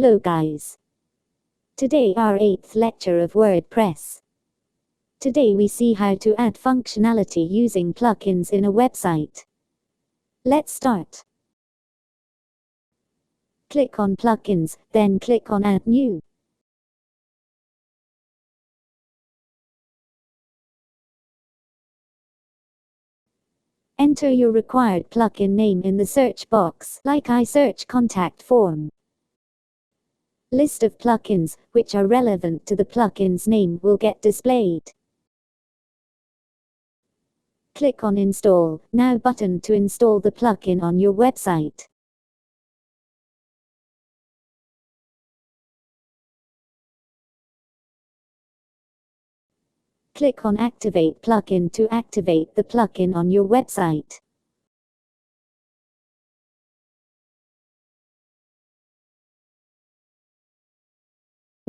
Hello guys. Today our 8th lecture of WordPress. Today we see how to add functionality using plugins in a website. Let's start. Click on Plugins, then click on Add New. Enter your required plugin name in the search box, like I search Contact Form. List of plugins, which are relevant to the plugin's name, will get displayed. Click on Install Now button to install the plugin on your website. Click on Activate Plugin to activate the plugin on your website.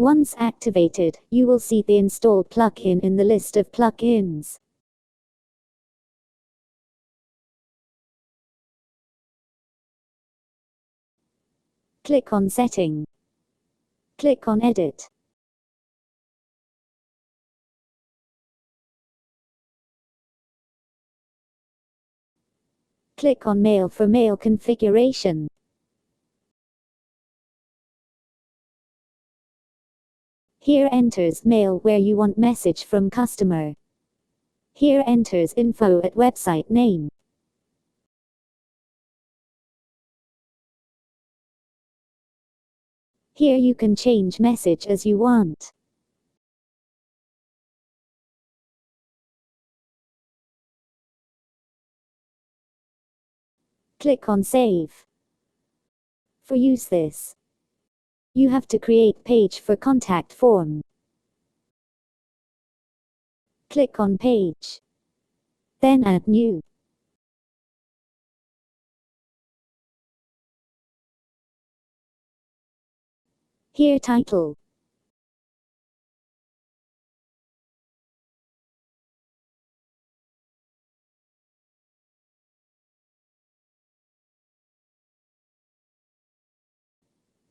Once activated, you will see the installed plugin in the list of plugins. Click on Setting. Click on Edit. Click on Mail for mail configuration. Here enters mail where you want message from customer. Here enters info at website name. Here you can change message as you want. Click on Save. For use this, you have to create page for contact form. Click on Page. Then Add New. Here Title.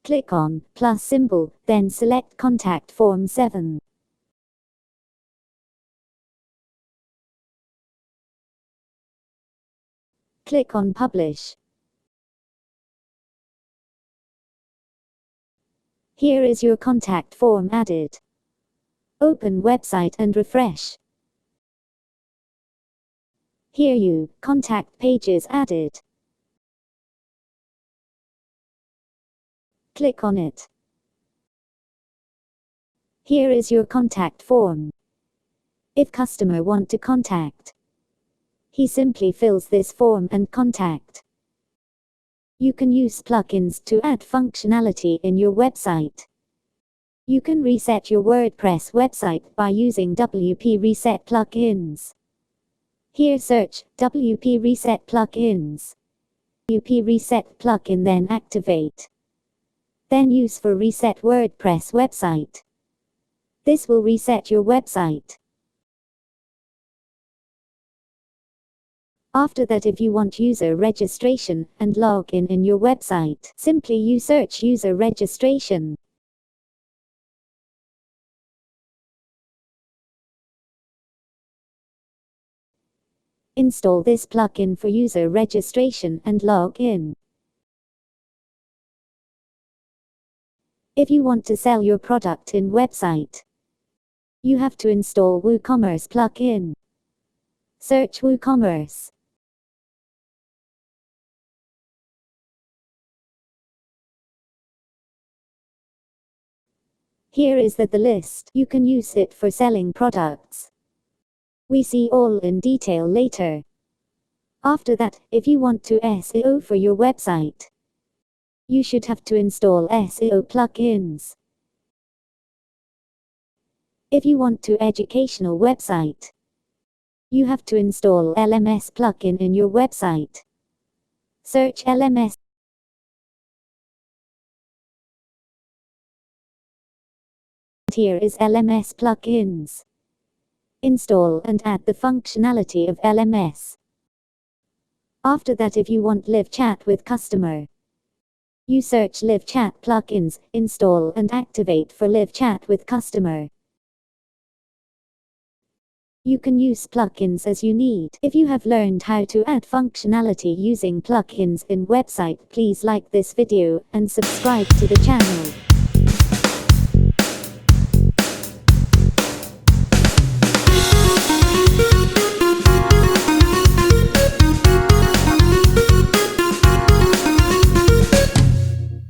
Click on plus symbol, then select Contact Form 7. Click on Publish. Here is your contact form added. Open website and refresh. Here you contact page is added. Click on it. Here is your contact form. If customer want to contact, he simply fills this form and contact. You can use plugins to add functionality in your website. You can reset your WordPress website by using WP Reset plugins. Here search WP Reset plugins. WP Reset plugin, then activate. Then use for Reset WordPress website. This will reset your website. After that, if you want user registration and login in your website, simply you search user registration. Install this plugin for user registration and login. If you want to sell your product in website, you have to install WooCommerce plugin. Search WooCommerce. Here is the list. You can use it for selling products. We see all in detail later. After that, if you want to SEO for your website, you should have to install SEO plugins. If you want to educational website, you have to install LMS plugin in your website. Search LMS. Here is LMS plugins. Install and add the functionality of LMS. After that, if you want live chat with customer, You search Live Chat plugins, install and activate for Live Chat with Customer. You can use plugins as you need. If you have learned how to add functionality using plugins in website, please like this video and subscribe to the channel.